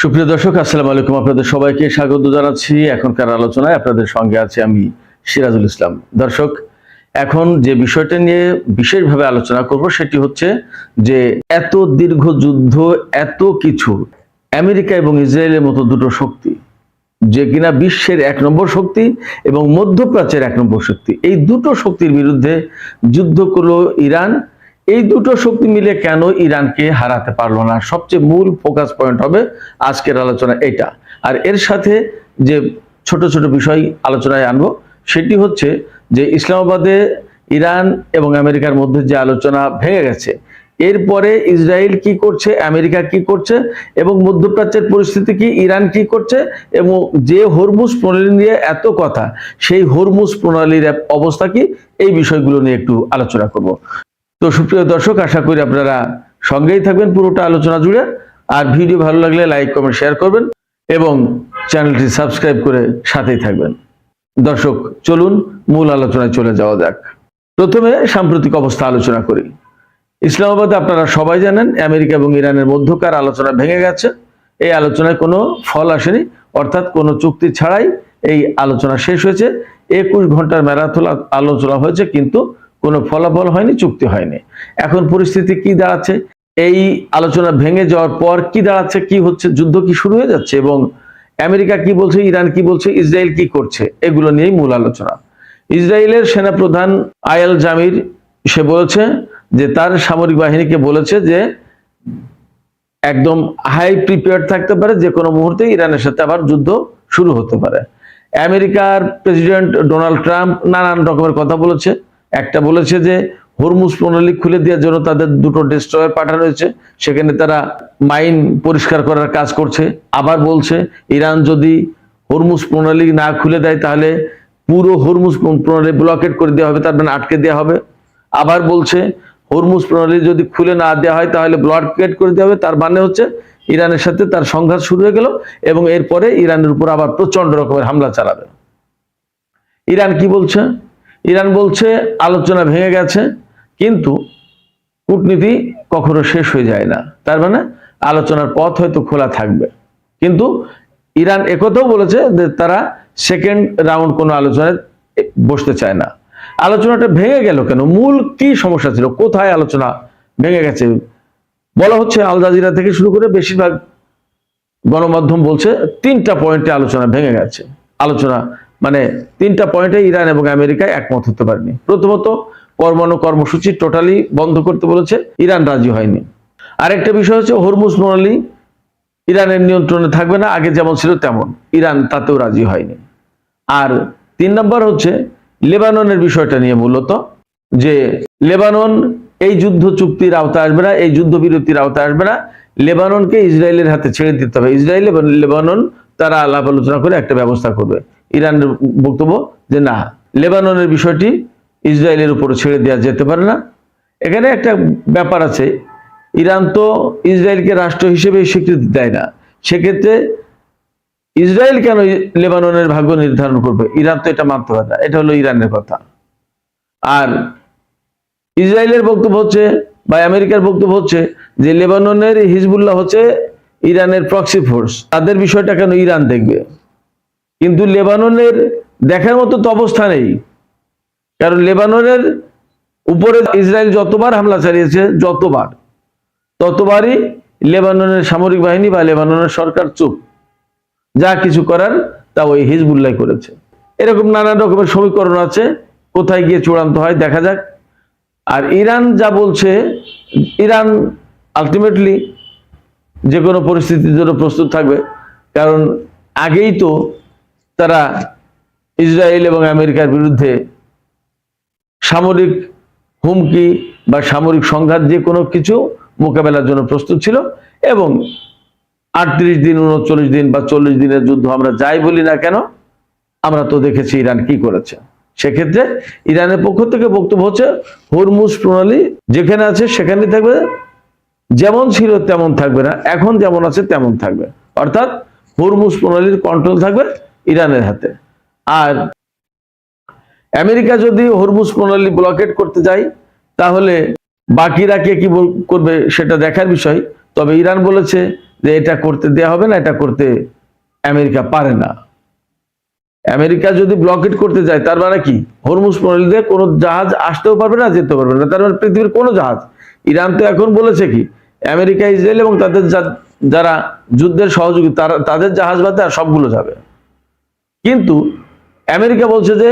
সুপ্রিয় দর্শক, আসসালামু আলাইকুম। আপনাদের সবাইকে স্বাগত জানাচ্ছি এখনকার আলোচনায়। আপনাদের সঙ্গে আছি আমি সিরাজুল ইসলাম। দর্শক, এখন যে বিষয়টা নিয়ে বিশেষভাবে আলোচনা করব সেটি হচ্ছে যে এত দীর্ঘ যুদ্ধ, এত কিছু, আমেরিকা এবং ইসরায়েলের মতো দুটো শক্তি, যে কিনা বিশ্বের ১ নম্বর শক্তি এবং মধ্যপ্রাচ্যের ১ নম্বর শক্তি, এই দুটো শক্তির বিরুদ্ধে যুদ্ধ করলো ইরান। এই দুটো শক্তি মিলে কেন ইরানকে হারাতে পারলো না, সবচেয়ে মূল ফোকাস পয়েন্ট হবে আজকের আলোচনা এটা। আর এর সাথে যে ছোট ছোট বিষয় আলোচনায় আনবো সেটি হচ্ছে যে ইসলামাবাদে ইরান এবং আমেরিকার মধ্যে যে আলোচনা ভেঙে গেছে, এরপরে ইসরায়েল কি করছে, আমেরিকা কি করছে এবং মধ্যপ্রাচ্যের পরিস্থিতি কি, ইরান কি করছে, এবং যে হরমুজ প্রণালী নিয়ে এত কথা, সেই হরমুজ প্রণালীর অবস্থা কি, এই বিষয়গুলো নিয়ে একটু আলোচনা করব। তো সুপ্রিয় দর্শক, আশা করি আপনারা সঙ্গেই থাকবেন পুরোটা আলোচনা জুড়ে। আর ভিডিও ভালো লাগলে লাইক, কমেন্ট, শেয়ার করবেন এবং চ্যানেলটি সাবস্ক্রাইব করে সাথেই থাকবেন। দর্শক, চলুন মূল আলোচনায় চলে যাওয়া যাক। প্রথমে সাম্প্রতিক অবস্থা আলোচনা করি। ইসলামাবাদে আপনারা সবাই জানেন আমেরিকা এবং ইরানের মধ্যকার আলোচনা ভেঙে গেছে। এই আলোচনায় কোনো ফল আসেনি, অর্থাৎ কোনো চুক্তি ছাড়াই এই আলোচনা শেষ হয়েছে। ২১ ঘন্টার ম্যারাথন আলোচনা হয়েছে, কিন্তু কোনো ফলাফল হয়নি, চুক্তি হয়নি। এখন পরিস্থিতি কি দাঁড়াচ্ছে, এই আলোচনা ভেঙে যাওয়ার পর কি দাঁড়াচ্ছে, কি হচ্ছে, যুদ্ধ কি শুরু হয়ে যাচ্ছে এবং আমেরিকা কি বলছে, ইরান কি বলছে, ইসরায়েল কি করছে, এগুলো নিয়েই মূল আলোচনা। ইসরায়েলের সেনাপ্রধান আয়াল জামির সে বলেছে যে তার সামরিক বাহিনীকে বলেছে যে একদম হাই প্রিপেয়ার্ড থাকতে পারে, যে কোনো মুহূর্তে ইরানের সাথে আবার যুদ্ধ শুরু হতে পারে। আমেরিকার প্রেসিডেন্ট ডোনাল্ড ট্রাম্প নানান রকমের কথা বলেছে। একটা বলেছে যে হরমুজ প্রণালী খুলে দেওয়ার জন্য তাদের দুটো ডেস্ট্রয়ার পাঠানো হয়েছে, সেখানে তারা মাইন পরিষ্কার করার কাজ করছে। আবার বলছে ইরান যদি হরমুজ প্রণালী না খুলে দেয় তাহলে পুরো হরমুজ প্রণালী ব্লকেট করে দেওয়া হবে, তার মানে আটকে দেওয়া হবে। আবার বলছে হরমুজ প্রণালী যদি খুলে না দেওয়া হয় তাহলে ব্লকেট করে দেওয়া হবে, তার মানে হচ্ছে ইরানের সাথে তার সংঘাত শুরু হয়ে গেল এবং এরপরে ইরানের উপর আবার প্রচন্ড রকমের হামলা চালাবে। ইরান কি বলছে? ইরান বলছে আলোচনা ভেঙে গেছে, কিন্তু কূটনীতি কখনো শেষ হয়ে যায় না, তার মানে আলোচনার পথ হয়তো খোলা থাকবে। কিন্তু ইরান একথাও বলেছে যে তারা সেকেন্ড রাউন্ড কোনো আলোচনায় বসতে চায় না। আলোচনাটা ভেঙে গেল কেন, মূল কি সমস্যা ছিল, কোথায় আলোচনা ভেঙে গেছে? বলা হচ্ছে, আল জাজিরা থেকে শুরু করে বেশিরভাগ গণমাধ্যম বলছে ৩টা পয়েন্টে আলোচনা ভেঙে গেছে। আলোচনা মানে ৩টা পয়েন্টে ইরান এবং আমেরিকায় একমত হতে পারেনি। প্রথমত, পরমাণু কর্মসূচি টোটালি বন্ধ করতে বলেছে, ইরান রাজি হয়নি। আরেকটা বিষয় হচ্ছে হরমুজ প্রণালী ইরানের নিয়ন্ত্রণে থাকবে না, আগে যেমন ছিল তেমন, ইরান তাতেও রাজি হয়নি। আর ৩ নম্বর হচ্ছে লেবাননের বিষয়টা নিয়ে, মূলত যে লেবানন এই যুদ্ধ চুক্তির আওতায় আসবে না, এই যুদ্ধবিরতির আওতায় আসবে না, লেবাননকে ইসরায়েলের হাতে ছেড়ে দিতে হবে। ইসরায়েল এবং লেবানন তারা আলাপ আলোচনা করে একটা ব্যবস্থা করবে। ইরানের বক্তব্য যে না, লেবাননের বিষয়টি ইসরায়েলের উপরে ছেড়ে দেওয়া যেতে পারে না। এখানে একটা ব্যাপার আছে, ইরান তো ইসরায়েলকে রাষ্ট্র হিসেবে স্বীকৃতি দেয় না, সেক্ষেত্রে ইসরায়েল কেন লেবাননের ভাগ্য নির্ধারণ করবে? ইরান তো এটা মানতে পারে না, এটা হলো ইরানের কথা। আর ইসরায়েলের বক্তব্য হচ্ছে বা আমেরিকার বক্তব্য হচ্ছে যে লেবাননের হিজবুল্লাহ হচ্ছে ইরানের প্রক্সি ফোর্স, তাদের বিষয়টা কেন ইরান দেখবে? কিন্তু লেবাননের দেখার মতো তো অবস্থা নেই, কারণ লেবাননের উপরে ইসরায়েল যতবার হামলা চালিয়েছে, ততবারই লেবাননের সামরিক বাহিনী বা লেবাননের সরকার চুপ, যা কিছু করার তা ওই হিজবুল্লাহ করেছে। এরকম নানা রকমের সমীকরণ আছে, কোথায় গিয়ে চূড়ান্ত হয় দেখা যাক। আর ইরান যা বলছে, ইরান আলটিমেটলি যে কোনো পরিস্থিতির জন্য প্রস্তুত থাকবে, কারণ আগেই তো তারা ইসরায়েল এবং আমেরিকার বিরুদ্ধে সামরিক হুমকি বা সামরিক সংঘাত যে কোনো কিছু মোকাবেলার জন্য প্রস্তুত ছিল। এবং ৩৮ দিন, ৩৯ দিন বা ৪০ দিনের যুদ্ধ আমরা যাই বলি না কেন, আমরা তো দেখেছি ইরান কি করেছে। সেক্ষেত্রে ইরানের পক্ষ থেকে বক্তব্য হচ্ছে হরমুজ প্রণালী যেখানে আছে সেখানেই থাকবে, যেমন ছিল তেমন থাকবে না, এখন যেমন আছে তেমন থাকবে, অর্থাৎ হরমুজ প্রণালীর কন্ট্রোল থাকবে ইরানের হাতে। আর আমেরিকা যদি হরমুজ প্রণালী ব্লকেট করতে যায় তাহলে বাকিরা কে কি করবে সেটা দেখার বিষয়। তবে ইরান বলেছে যে এটা করতে দেয়া হবে না, এটা করতে আমেরিকা পারে না। আমেরিকা যদি ব্লকেট করতে যায় তার মানে কি, হরমুজ প্রণালী দিয়ে কোনো জাহাজ আসতেও পারবে না, যেতে পারবে না। তার মানে পৃথিবীর কোনো জাহাজ, ইরান তো এখন বলেছে কি আমেরিকা, ইসরায়েল এবং তাদের যারা যুদ্ধের সহযোগী তাদের জাহাজ বাদে আর সবগুলো যাবে। কিন্তু আমেরিকা বলছে যে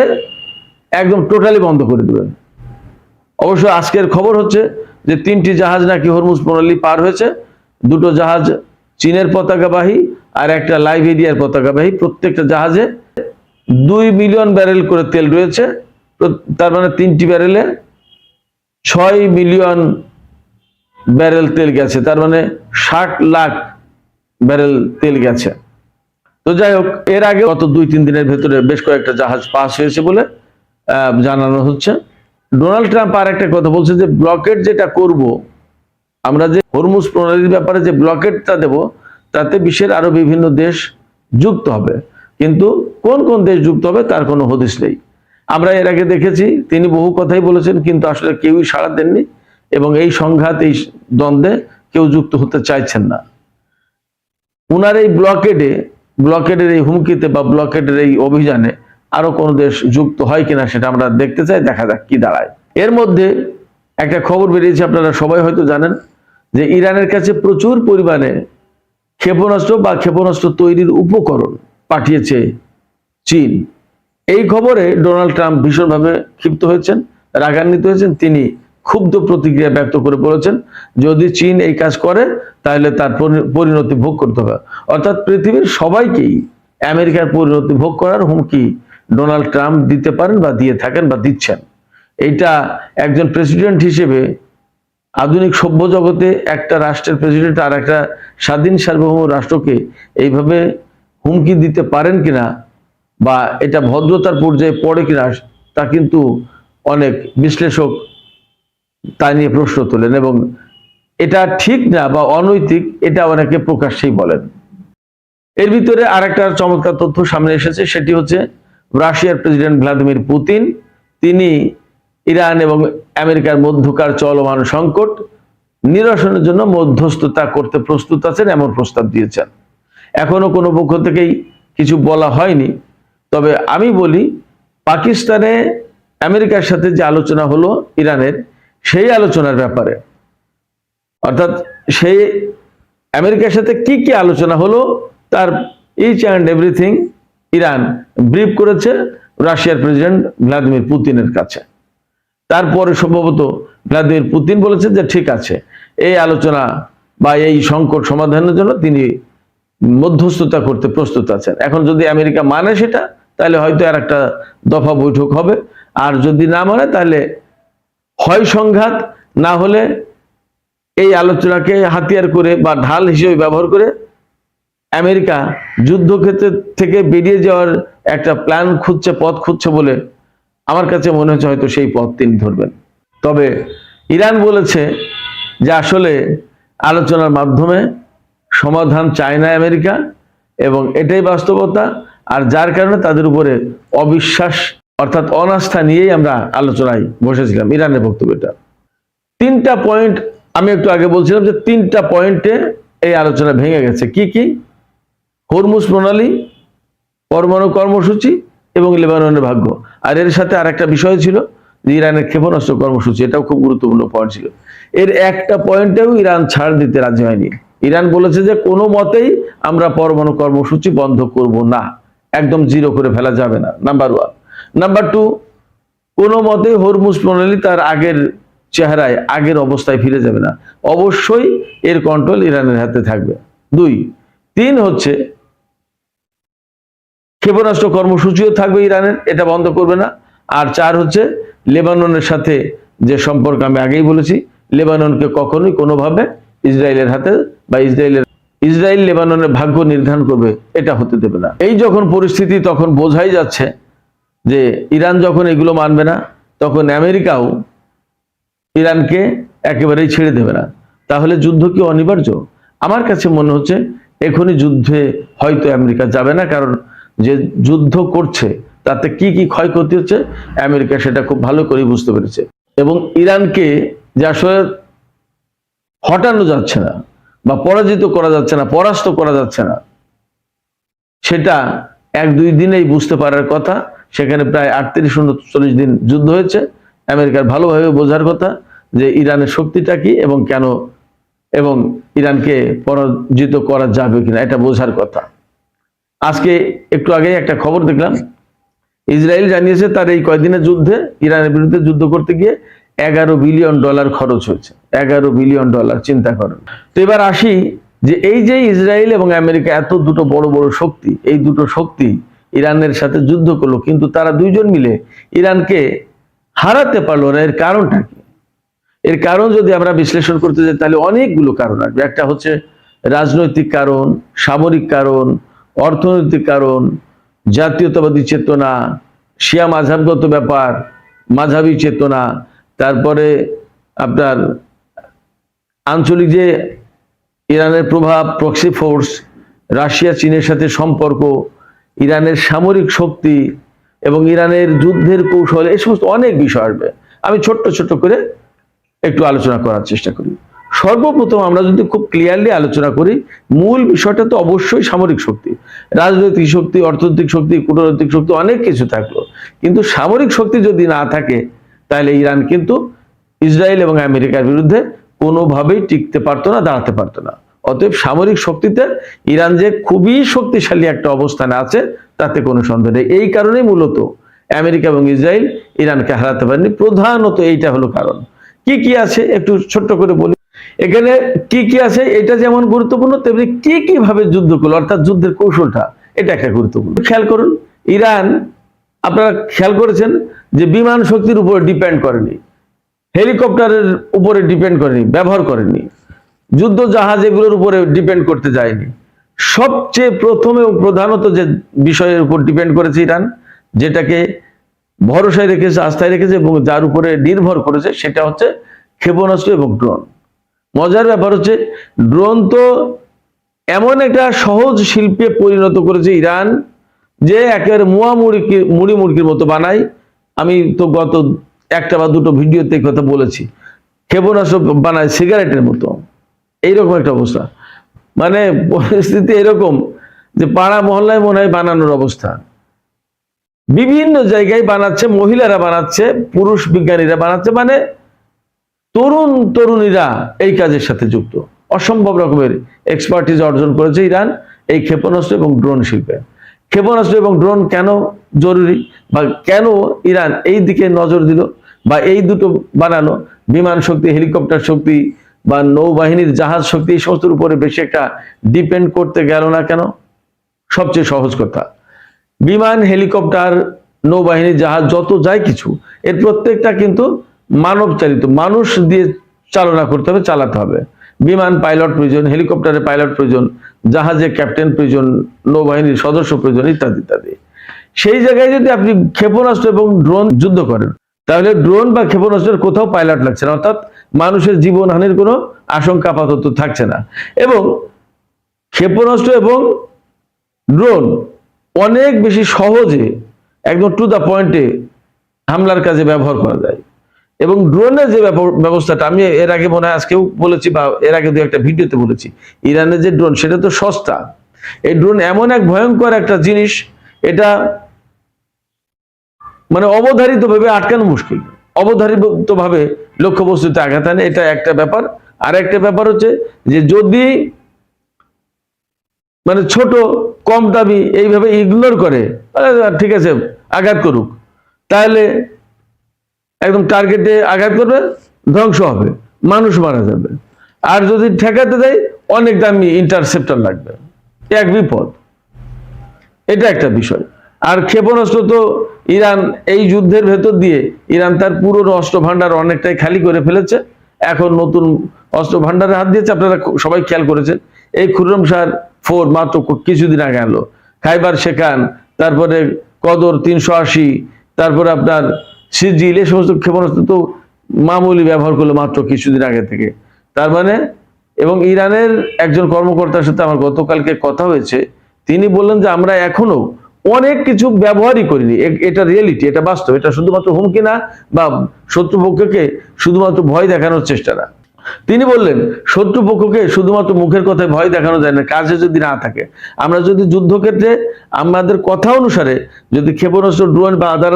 একদম টোটালি বন্ধ করে দেবেন। অবশ্য আজকের খবর হচ্ছে যে 3টি জাহাজ নাকি হরমুজ প্রণালী পার হয়েছে, 2টো জাহাজ চীনের পতাকাবাহী আর একটা লাইবেরিয়ার পতাকাবাহী। প্রত্যেকটা জাহাজে 2 মিলিয়ন ব্যারেল করে তেল রয়েছে। তার মানে 3টি ব্যারেলে 6 মিলিয়ন ব্যারেল তেল গেছে, তার মানে 60 লাখ ব্যারেল তেল গেছে। তো যাই হোক, এর আগে গত 2-3 দিনের ভেতরে বেশ কয়েকটা জাহাজ পাস হয়েছে বলে জানানো হচ্ছে। ডোনাল্ড ট্রাম্প আর একটা কথা বলছে যে ব্লকেট যেটা করব আমরা, যে হরমুজ প্রণালীর ব্যাপারে যে ব্লকেটটা দেব, তাতে বিশ্বের আরো বিভিন্ন দেশ যুক্ত হবে, কিন্তু কোন কোন দেশ যুক্ত হবে তার কোনো হদিস নেই। আমরা এর আগে দেখেছি তিনি বহু কথাই বলেছেন, কিন্তু আসলে কেউই সাড়া দেননি এবং এই সংঘাত, এই দ্বন্দ্বে কেউ যুক্ত হতে চাইছেন না। উনার এই ব্লকেডের এই হুমকিতে বা ব্লকেডের এই অভিযানে আরো কোন দেশ যুক্ত হয় কিনা সেটা আমরা দেখতে চাই, দেখা যাক কি দাঁড়ায়। এর মধ্যে একটা খবর বেরিয়েছে, আপনারা সবাই হয়তো জানেন, যে ইরানের কাছে প্রচুর পরিমাণে ক্ষেপণাস্ত্র বা ক্ষেপণাস্ত্র তৈরির উপকরণ পাঠিয়েছে চীন। এই খবরে ডোনাল্ড ট্রাম্প ভীষণভাবে ক্ষিপ্ত হয়েছেন, রাগান্বিত হয়েছেন। তিনি ক্ষুব্ধ প্রতিক্রিয়া ব্যক্ত করে বলেছেন, যদি চীন এই কাজ করে তাহলে তার পরিণতি ভোগ করতে হবে। অর্থাৎ পৃথিবীর সবাইকেই আমেরিকার পরিণতি ভোগ করার হুমকি ডোনাল্ড ট্রাম্প দিতে পারেন বা দিয়ে থাকেন বা দিচ্ছেন। এইটা একজন প্রেসিডেন্ট হিসেবে আধুনিক সভ্য জগতে একটা রাষ্ট্রের প্রেসিডেন্ট আর একটা স্বাধীন সার্বভৌম রাষ্ট্রকে এইভাবে হুমকি দিতে পারেন কিনা বা এটা ভদ্রতার পর্যায়ে পড়ে কিনা, তা কিন্তু অনেক বিশ্লেষক তা নিয়ে প্রশ্ন তোলেন এবং এটা ঠিক না বা অনৈতিক, এটা অনেকে প্রকাশ্যেই বলেন। এর ভিতরে আরেকটা চমৎকার তথ্য সামনে এসেছে, সেটি হচ্ছে রাশিয়ার প্রেসিডেন্ট ভ্লাদিমির পুতিন, তিনি ইরান এবং আমেরিকার মধ্যকার চলমান সংকট নিরসনের জন্য মধ্যস্থতা করতে প্রস্তুত আছেন, এমন প্রস্তাব দিয়েছেন। এখনো কোনো পক্ষ থেকেই কিছু বলা হয়নি, তবে আমি বলি পাকিস্তানে আমেরিকার সাথে যে আলোচনা হলো ইরানের, সেই আলোচনার ব্যাপারে, অর্থাৎ সেই আমেরিকার সাথে কি কি আলোচনা হলো তার each and everything Iran brief করেছে রাশিয়ার প্রেসিডেন্ট ভ্লাদিমির পুতিনের কাছে। তারপরে সম্ভবত ভ্লাদিমির পুতিন বলেছেন যে ঠিক আছে, এই আলোচনা বা এই সংকট সমাধানের জন্য তিনি মধ্যস্থতা করতে প্রস্তুত আছেন। এখন যদি আমেরিকা মানে সেটা, তাহলে হয়তো আর একটা দফা বৈঠক হবে, আর যদি না মানে তাহলে হয় সংঘাত, না হলে এই আলোচনাকে হাতিয়ার করে বা ঢাল হিসেবে ব্যবহার করে আমেরিকা যুদ্ধক্ষেত্র থেকে বেরিয়ে যাওয়ার একটা প্ল্যান খুঁজছে, পথ খুঁজছে বলে আমার কাছে মনে হচ্ছে হয়তো সেই পথ তিনি ধরবেন। তবে ইরান বলেছে যে আসলে আলোচনার মাধ্যমে সমাধান চায় না আমেরিকা, এবং এটাই বাস্তবতা। আর যার কারণে তাদের উপরে অবিশ্বাস অর্থাৎ অনাস্থা নিয়েই আমরা আলোচনায় বসেছিলাম। ইরানের বক্তব্যটা 3টা পয়েন্ট আমি একটু আগে বলছিলাম যে 3টা পয়েন্টে এই আলোচনা ভেঙে গেছে। কি কি? হরমুজ প্রণালী, পরমাণু কর্মসূচি এবং লেবাননের ভাগ্য। আর এর সাথে আর একটা বিষয় ছিল যে ইরানের ক্ষেপণাস্ত্র কর্মসূচি, এটাও খুব গুরুত্বপূর্ণ পয়েন্ট ছিল। এর একটা পয়েন্টেও ইরান ছাড় দিতে রাজি হয়নি। ইরান বলেছে যে কোনো মতেই আমরা পরমাণু কর্মসূচি বন্ধ করব না, একদম জিরো করে ফেলা যাবে না, নাম্বার 1। নাম্বার 2, কোনো মতেই হরমুজ প্রণালী তার আগের চেহারায়, আগের অবস্থায় ফিরে যাবে না, অবশ্যই এর কন্ট্রোল ইরানের হাতে থাকবে। 2, 3 হচ্ছে ক্ষেপণাস্ত্র কর্মসূচিও থাকবে ইরানের, এটা বন্ধ করবে না। আর 4 হচ্ছে লেবাননের সাথে যে সম্পর্ক, আমি আগেই বলেছি, লেবাননকে কখনোই কোনোভাবে ইসরায়েলের হাতে বা ইসরায়েল লেবাননের ভাগ্য নির্ধারণ করবে, এটা হতে দেবে না। এই যখন পরিস্থিতি, তখন বোঝাই যাচ্ছে যে ইরান যখন এগুলো মানবে না, তখন আমেরিকাও ইরানকে একেবারেই ছেড়ে দেবে না। তাহলে যুদ্ধ কি অনিবার্য? আমার কাছে মনে হচ্ছে এখনই যুদ্ধে হয়তো আমেরিকা যাবে না, কারণ যে যুদ্ধ করছে তাতে কি কি ক্ষয়ক্ষতি হচ্ছে আমেরিকা সেটা খুব ভালো করে বুঝতে পেরেছে। এবং ইরানকে যে আসলে হটানো যাচ্ছে না, বা পরাজিত করা যাচ্ছে না, পরাস্ত করা যাচ্ছে না, সেটা 1-2 দিনেই বুঝতে পারার কথা। সেখানে প্রায় 38-39 দিন যুদ্ধ হয়েছে। আমেরিকার ভালোভাবে বোঝার কথা যে ইরানের শক্তিটা কি এবং কেন, এবং ইরানকে পরাজিত করা যাবে কিনা, এটা বোঝার কথা। আজকে একটু আগে একটা খবর দেখলাম, ইসরায়েল জানিয়েছে তার এই কয়েকদিনের যুদ্ধে, ইরানের বিরুদ্ধে যুদ্ধ করতে গিয়ে $11 বিলিয়ন খরচ হয়েছে। $11 বিলিয়ন, চিন্তা করেন। তো এবার আসি যে এই যে ইসরায়েল এবং আমেরিকা, এত দুটো বড় বড় শক্তি, এই দুটো শক্তি ইরানের সাথে যুদ্ধ করলো, কিন্তু তারা দুইজন মিলে ইরানকে হারাতে পারলো না। এর কারণটা কি? এর কারণ যদি আমরা বিশ্লেষণ করতে যাই তাহলে অনেকগুলো কারণ আসবে। একটা হচ্ছে রাজনৈতিক কারণ, সামরিক কারণ, অর্থনৈতিক কারণ, জাতীয়তাবাদী চেতনা, শিয়া মাযহাবগত ব্যাপার, মাঝাবী চেতনা, তারপরে আপনার আঞ্চলিক যে ইরানের প্রভাব, প্রক্সি ফোর্স, রাশিয়া চীনের সাথে সম্পর্ক, ইরানের সামরিক শক্তি এবং ইরানের যুদ্ধের কৌশল, এই সমস্ত অনেক বিষয় আসবে। আমি ছোট্ট ছোট্ট করে একটু আলোচনা করার চেষ্টা করি। সর্বপ্রথম আমরা যদি খুব ক্লিয়ারলি আলোচনা করি, মূল বিষয়টা তো অবশ্যই সামরিক শক্তি। রাজনৈতিক শক্তি, অর্থনৈতিক শক্তি, কূটনৈতিক শক্তি, অনেক কিছু থাকলো, কিন্তু সামরিক শক্তি যদি না থাকে তাহলে ইরান কিন্তু ইসরায়েল এবং আমেরিকার বিরুদ্ধে কোনোভাবেই টিকতে পারতো না, দাঁড়াতে পারতো না। অতএব সামরিক শক্তিতে ইরান যে খুবই শক্তিশালী একটা অবস্থানে আছে তাতে কোনো সন্দেহ নেই। এই কারণেই মূলত আমেরিকা এবং ইসরায়েল ইরানকে হারাতে পারেনি, প্রধানত এইটা হলো কারণ। কি কি আছে একটু ছোট্ট করে বলি। এখানে কি কি আছে এটা যেমন গুরুত্বপূর্ণ, তেমনি কি কিভাবে যুদ্ধ করলো, অর্থাৎ যুদ্ধের কৌশলটা, এটা একটা গুরুত্বপূর্ণ। খেয়াল করুন, ইরান, আপনারা খেয়াল করেছেন যে বিমান শক্তির উপর ডিপেন্ড করেনি, হেলিকপ্টারের উপরে ডিপেন্ড করেনি, ব্যবহার করেনি, যুদ্ধ জাহাজ এগুলোর উপরে ডিপেন্ড করতে যায়নি। সবচেয়ে প্রথমে এবং প্রধানত যে বিষয়ের উপর ডিপেন্ড করেছে ইরান, যেটাকে ভরসায় রেখেছে, আস্থায় রেখেছে এবং যার উপরে নির্ভর করেছে, সেটা হচ্ছে ক্ষেপণাস্ত্র এবং ড্রোন। মজার ব্যাপার হচ্ছে, ড্রোন তো এমন একটা সহজ শিল্পে পরিণত করেছে ইরান যে একেবারে মুড়ি মুড়কির মতো বানায়। আমি তো গত একটা বা দুটো ভিডিওতে কথা বলেছি, ক্ষেপণাস্ত্র বানায় সিগারেটের মতো, এইরকম একটা অবস্থা। মানে পরিস্থিতি এরকম যে পাড়া মহল্লায় মনে হয় বানানোর অবস্থা। বিভিন্ন জায়গায় বানাচ্ছে, মহিলারা বানাচ্ছে, পুরুষ বিজ্ঞানীরা বানাচ্ছে, মানে তরুণ তরুণীরা এই কাজের সাথে যুক্ত। অসম্ভব রকমের এক্সপার্টিজ অর্জন করেছে ইরান এই ক্ষেপণাস্ত্র এবং ড্রোন শিল্পে। ক্ষেপণাস্ত্র এবং ড্রোন কেন জরুরি, বা কেন ইরান এই দিকে নজর দিল, বা এই দুটো বানালো, বিমান শক্তি, হেলিকপ্টার শক্তি বা নৌবাহিনীর জাহাজ শক্তি, এই সমস্তের উপরে বেশি একটা ডিপেন্ড করতে গেল না কেন? সবচেয়ে সহজ কথা, বিমান, হেলিকপ্টার, নৌবাহিনী, জাহাজ, যত যাই কিছু, এর প্রত্যেকটা কিন্তু মানব চালিত, মানুষ দিয়ে চালনা করতে হবে, চালাতে হবে। বিমান পাইলট প্রয়োজন, হেলিকপ্টারে পাইলট প্রয়োজন, জাহাজে ক্যাপ্টেন প্রয়োজন, নৌবাহিনীর সদস্য প্রয়োজন, ইত্যাদি ইত্যাদি। সেই জায়গায় যদি আপনি ক্ষেপণাস্ত্র এবং ড্রোন যুদ্ধ করেন, তাহলে ড্রোন বা ক্ষেপণাস্ত্রের কোথাও পাইলট লাগছে না, অর্থাৎ মানুষের জীবনহানির কোনো আশঙ্কা আপাতত থাকছে না। এবং ক্ষেপণাস্ত্র এবং ড্রোন অনেক বেশি সহজে, একদম টু দা পয়েন্টে হামলার কাজে ব্যবহার করা যায়। এবং ড্রোনের যে ব্যবস্থাটা, আমি এর আগে মনে হয় আজকেও বলেছি বা এর আগে দু একটা ভিডিওতে বলেছি, ইরানের যে ড্রোন, সেটা তো সস্তা। এই ড্রোন এমন এক ভয়ঙ্কর একটা জিনিস, এটা মানে অবধারিতভাবে আটকানো মুশকিল, অবধারিতভাবে লক্ষ্যবস্তুতে আঘাত আনে, এটা একটা ব্যাপার। আর একটা ব্যাপার হচ্ছে যে যদি মানে ছোট, কম দামি এইভাবে ইগনোর করে, ঠিক আছে আঘাত করুক, তাহলে একদম টার্গেটে আঘাত করবে, ধ্বংস হবে, মানুষ মারা যাবে। আর যদি ঠেকাতে দেয়, অনেক দামি ইন্টারসেপ্টর লাগবে, এক বিপদ। এটা একটা বিষয়। আর ক্ষেপণাস্ত্র তো ইরান এই যুদ্ধের ভেতর দিয়ে ইরান তার পুরনো অস্ত্র ভান্ডার অনেকটাই খালি করে ফেলেছে, এখন নতুন অস্ত্র ভান্ডারে হাত দিয়েছে। আপনারা সবাই খেয়াল করেছেন, এই খুররমশাহ 4 মাত্র কিছুদিন আগে আনলো, খাইবার শেখান, তারপরে কদর 380, তারপরে আপনার সিজিল, এই সমস্ত ক্ষেপণাস্ত্র তো মামুলি ব্যবহার করলো মাত্র কিছুদিন আগে থেকে। তার মানে, এবং ইরানের একজন কর্মকর্তার সাথে আমার গতকালকে কথা হয়েছে, তিনি বললেন যে আমরা এখনো অনেক কিছু ব্যবহারই করিনি। এটা রিয়েলিটি, এটা বাস্তব, এটা শুধুমাত্র হুমকি না বা শত্রুপক্ষকে শুধুমাত্র ভয় দেখানোর চেষ্টা না। তিনি বললেন, শত্রুপক্ষকে শুধুমাত্র মুখের কথায় ভয় দেখানো যায় না, কাজে যদি না থাকে। আমরা যদি যুদ্ধক্ষেত্রে আমাদের কথা অনুসারে যদি ক্ষেপণাস্ত্র, ড্রোন বা আদার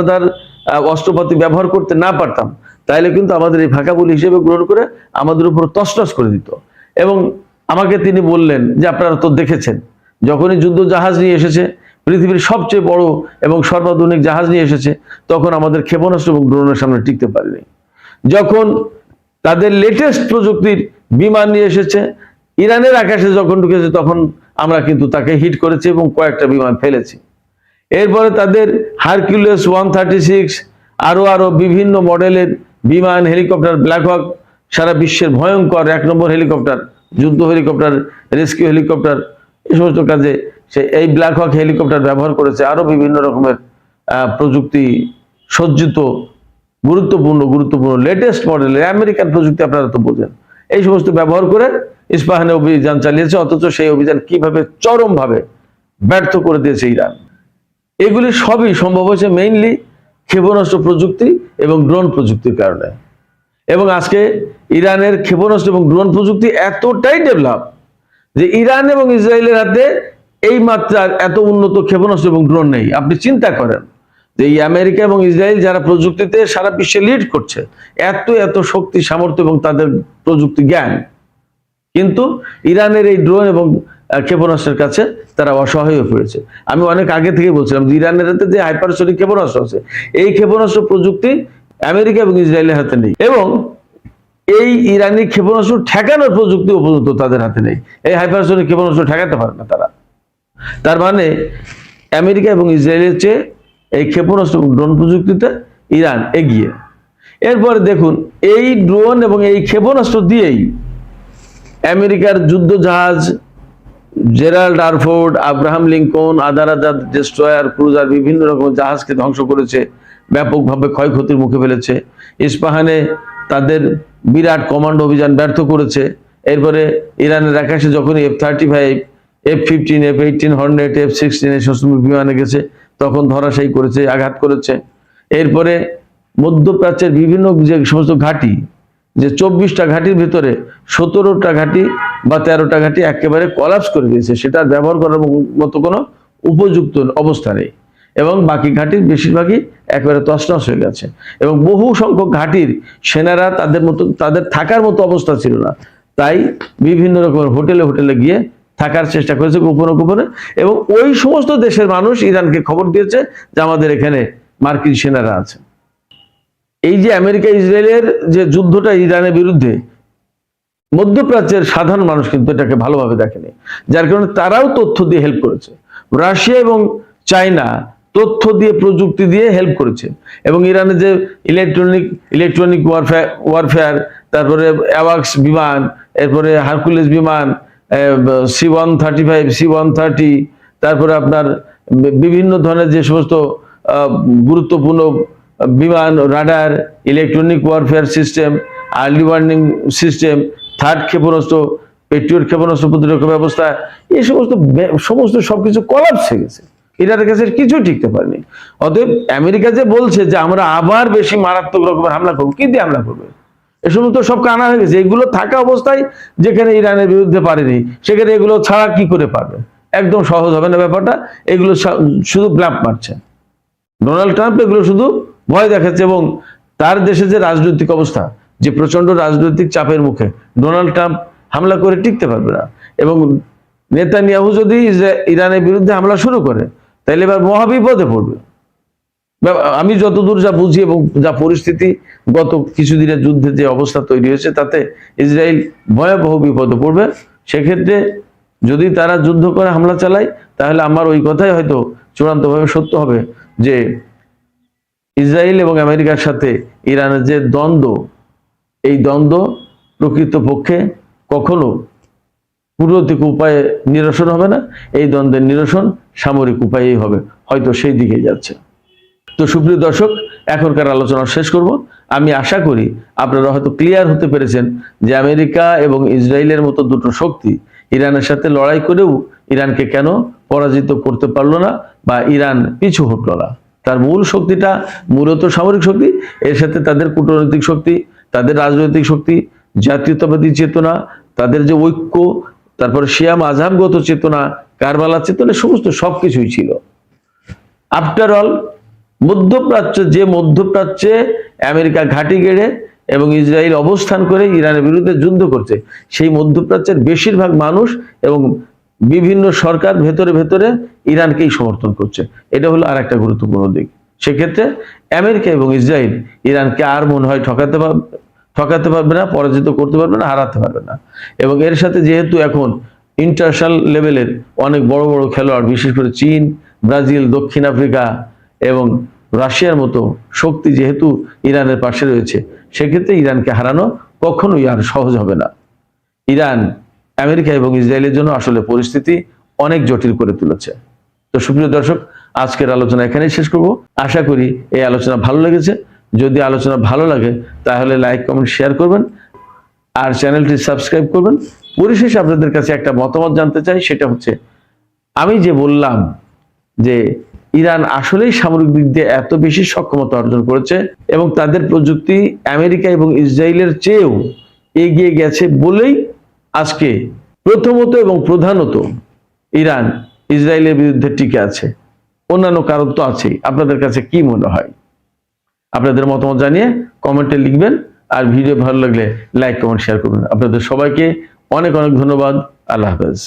অস্ত্রপাতি ব্যবহার করতে না পারতাম, তাহলে কিন্তু আমাদের এই ফাঁকা বলি হিসেবে গ্রহণ করে আমাদের উপর তছনছ করে দিত। এবং আমাকে তিনি বললেন যে আপনারা তো দেখেছেন, যখনই যুদ্ধ জাহাজ নিয়ে এসেছে, পৃথিবীর সবচেয়ে বড় এবং সর্বাধুনিক জাহাজ নিয়ে এসেছে, তখন আমাদের ক্ষেপণাস্ত্র এবং ড্রোনের সামনে টিকতে পারেনি। যখন তাদের লেটেস্ট প্রযুক্তির বিমান নিয়ে এসেছে, ইরানের আকাশে যখন ঢুকেছে, তখন আমরা কিন্তু তাকে হিট করেছি এবং কয়েকটা বিমান ফেলেছি। এরপরে তাদের হারকিউলিস 136 আরো বিভিন্ন মডেলের বিমান, হেলিকপ্টার, ব্ল্যাক হক, সারা বিশ্বের ভয়ঙ্কর 1 নম্বর হেলিকপ্টার, যুদ্ধ হেলিকপ্টার, রেস্কিউ হেলিকপ্টার, এই সমস্ত কাজে সে এই ব্ল্যাক হক হেলিকপ্টার ব্যবহার করেছে। আরো বিভিন্ন রকমের প্রযুক্তি সজ্জিত গুরুত্বপূর্ণ লেটেস্ট মডেলের আমেরিকান প্রযুক্তি, আপনারা তো বোঝেন, এই সমস্ত ব্যবহার করে ইস্পাহানে অভিযান চালিয়েছে। অথচ সেই অভিযান কিভাবে চরমভাবে ব্যর্থ করে দিয়েছে ইরান। এগুলি সবই সম্ভব হয়েছে মেইনলি ক্ষেপণাস্ত্র প্রযুক্তি এবং ড্রোন প্রযুক্তির কারণে। এবং আজকে ইরানের ক্ষেপণাস্ত্র এবং ড্রোন প্রযুক্তি এতটাই ডেভেলপ যে ইরান এবং ইসরায়েলের হাতে এই মাত্রার এত উন্নত ক্ষেপণাস্ত্র এবং ড্রোন নেই। আপনি চিন্তা করেন যে এই আমেরিকা এবং ইসরায়েল যারা প্রযুক্তিতে সারা বিশ্বে লিড করছে, এত শক্তি, সামর্থ্য এবং তাদের প্রযুক্তি জ্ঞান, কিন্তু ইরানের এই ড্রোন এবং ক্ষেপণাস্ত্রের কাছে তারা অসহায় হয়ে পড়েছে। আমি অনেক আগে থেকে বলছিলাম যে ইরানের হাতে যে হাইপারসনিক ক্ষেপণাস্ত্র আছে, এই ক্ষেপণাস্ত্র প্রযুক্তি আমেরিকা এবং ইসরায়েলের হাতে নেই, এবং এই ইরানি ক্ষেপণাস্ত্র ঠেকানোর প্রযুক্তি পর্যন্ত তাদের হাতে নেই। এই হাইপারসনিক ক্ষেপণাস্ত্র ঠেকাতে পারে না তারা। তার মানে আমেরিকা এবং ইসরায়েলের চেয়ে এই ক্ষেপণাস্ত্র এবং ড্রোন প্রযুক্তিতে ইরান এগিয়ে। এরপরে দেখুন, এই ড্রোন এবং এই ক্ষেপণাস্ত্র দিয়েই আমেরিকার যুদ্ধ জাহাজ, জেরাল্ড আরফোর্ড, আব্রাহাম লিঙ্কন, আদার ডেস্ট্রয়ার, ক্রুজার, বিভিন্ন রকম জাহাজকে ধ্বংস করেছে, ব্যাপকভাবে ক্ষয়ক্ষতির মুখে ফেলেছে। ইস্পাহানে তাদের বিরাট কমান্ডো অভিযান ব্যর্থ করেছে। এরপরে ইরানের আকাশে যখনই F-35, F-15, F-18 Hornet, F-16 এই সমস্ত বিমানে গেছে, তখন ধরাশায়ী করেছে, আঘাত করেছে। এরপরে মধ্যপ্রাচ্যের বিভিন্ন যে সমস্ত ঘাঁটি, যে 24টা ঘাঁটির ভিতরে 17টা ঘাঁটি বা 13টা ঘাঁটি একেবারে কলাপস করে দিয়েছে, সেটা ব্যবহার করার মতো কোনো উপযুক্ত অবস্থা নেই, এবং বাকি ঘাঁটির বেশিরভাগই একেবারে তছনছ হয়ে গেছে। এবং বহু সংখ্যক ঘাঁটির সেনারা তাদের থাকার মতো অবস্থা ছিল না, তাই বিভিন্ন রকমের হোটেলে গিয়ে থাকার চেষ্টা করেছে গোপনে, এবং ওই সমস্ত দেশের মানুষ ইরানকে খবর দিয়েছে যে আমাদের এখানে মার্কিন সেনারা আছে। এই যে আমেরিকা ইসরায়েলের যে যুদ্ধটা ইরানের বিরুদ্ধে, মধ্যপ্রাচ্যের সাধারণ মানুষ কিন্তু এটাকে ভালোভাবে দেখেনি, যার কারণে তারাও তথ্য দিয়ে হেল্প করেছে। রাশিয়া এবং চায়না তথ্য দিয়ে, প্রযুক্তি দিয়ে হেল্প করেছে। এবং ইরানের যে ইলেকট্রনিক ওয়ারফেয়ার, তারপরে অ্যাওয়াক্স বিমান, এরপরে হারকুলিস বিমান, C-135, C-130, তারপরে আপনার বিভিন্ন ধরনের যে সমস্ত গুরুত্বপূর্ণ বিমান, radar, electronic warfare system, early warning system, third ক্ষেপণাস্ত্র, পেট্রিয়ট ক্ষেপণাস্ত্র প্রতিরক্ষা ব্যবস্থা, এই সমস্ত সবকিছু কলাপস হয়ে গেছে। ইরানের কাছে কিছু টিকতে পারেনি। অতএব আমেরিকা যে বলছে যে আমরা আবার বেশি মারাত্মক রকমের হামলা করবো, কি দিয়ে হামলা করবে? এ সমস্ত সব কানা হয়ে গেছে। এগুলো থাকা অবস্থায় যেখানে ইরানের বিরুদ্ধে পারেনি, সেখানে এগুলো ছাড়া কি করে পারবে? একদম সহজ হবে না ব্যাপারটা। এগুলো শুধু ব্লাফ মারছে ডোনাল্ড ট্রাম্প, এগুলো শুধু ভয় দেখাচ্ছে। এবং তার দেশে যে রাজনৈতিক অবস্থা, যে প্রচন্ড রাজনৈতিক চাপের মুখে ডোনাল্ড ট্রাম্প হামলা করে টিকতে পারবে না। এবং নেতানিয়াহু যদি ইরানের বিরুদ্ধে হামলা শুরু করে, তাহলে এবার মহাবিপদে পড়বে। আমি যতদূর যা বুঝি এবং যা পরিস্থিতি, গত কিছুদিনের যুদ্ধে যে অবস্থা তৈরি হয়েছে, তাতে ইসরায়েল ভয়াবহ বিপদে পড়বে। সেক্ষেত্রে যদি তারা যুদ্ধ করে হামলা চালায়, তাহলে আমার ওই কথাই হয়তো চূড়ান্তভাবে সত্য হবে যে ইসরায়েল এবং আমেরিকার সাথে ইরানের যে দ্বন্দ্ব, এই দ্বন্দ্ব প্রকৃতপক্ষে কখনো কূটনৈতিক উপায়ে নিরসন হবে না। এই দ্বন্দ্বের নিরসন সামরিক উপায়েই হবে, হয়তো সেই দিকে যাচ্ছে। তো সুপ্রিয় দর্শক, এখনকার আলোচনা শেষ করব। আমি আশা করি আপনারা হয়তো ক্লিয়ার হতে পেরেছেন যে আমেরিকা এবং ইসরায়েলের মতো দুটো শক্তি ইরানের সাথে লড়াই করেও ইরানকে কেন পরাজিত করতে পারলো না, বা ইরান পিছু হটলো না। তার মূল শক্তিটা মূলত সামরিক শক্তি, এর সাথে তাদের কূটনৈতিক শক্তি, তাদের রাজনৈতিক শক্তি, জাতীয়তাবাদী চেতনা, তাদের যে ঐক্য, তারপরে শিয়া মাযহাবগত চেতনা, কারবালা চেতনা, সমস্ত সবকিছুই ছিল। আফটার অল মধ্যপ্রাচ্যে আমেরিকা ঘাঁটি গেড়ে এবং ইসরায়েল অবস্থান করে ইরানের বিরুদ্ধে যুদ্ধ করছে, সেই মধ্যপ্রাচ্যের বেশিরভাগ মানুষ এবং বিভিন্ন সরকার ভেতরে ভেতরে ইরানকেই সমর্থন করছে। এটা হলো আর একটা গুরুত্বপূর্ণ দিক। সেক্ষেত্রে আমেরিকা এবং ইসরায়েল ইরানকে আর মনে হয় ঠকাতে পারবে না, পরাজিত করতে পারবে না, হারাতে পারবে না। এবং এর সাথে যেহেতু এখন ইন্টারন্যাশনাল লেভেলের অনেক বড় বড় খেলোয়াড়, বিশেষ করে চীন, ব্রাজিল, দক্ষিণ আফ্রিকা এবং রাশিয়ার মতো শক্তি যেহেতু ইরানের পাশে রয়েছে, সেক্ষেত্রে ইরানকে হারানো কখনোই আর সহজ হবে না। ইরান আমেরিকা এবং ইসরায়েলের জন্য আসলে পরিস্থিতি অনেক জটিল করে তুলেছে। তো সুপ্রিয় দর্শক, আজকের আলোচনা এখানেই শেষ করব। আশা করি এই আলোচনা ভালো লেগেছে। যদি আলোচনা ভালো লাগে তাহলে লাইক, কমেন্ট, শেয়ার করবেন আর চ্যানেলটি সাবস্ক্রাইব করবেন। পরিশেষে আপনাদের কাছে একটা মতামত জানতে চাই, সেটা হচ্ছে আমি যে বললাম যে ইরান আসলেই সামরিক দিক দিয়ে এত বেশি সক্ষমতা অর্জন করেছে এবং তাদের প্রযুক্তি আমেরিকা এবং ইসরায়েলের চেয়েও এগিয়ে গেছে বলেই আজকে প্রথমত এবং প্রধানত ইরান ইসরায়েলের বিরুদ্ধে টিকে আছে। অন্যান্য কারণ তো আছেই। আপনাদের কাছে কি মনে হয়? আপনাদের মতামত জানিয়ে কমেন্টে লিখবেন আর ভিডিও ভালো লাগলে লাইক, কমেন্ট, শেয়ার করবেন। আপনাদের সবাইকে অনেক অনেক ধন্যবাদ। আল্লাহ হাফেজ।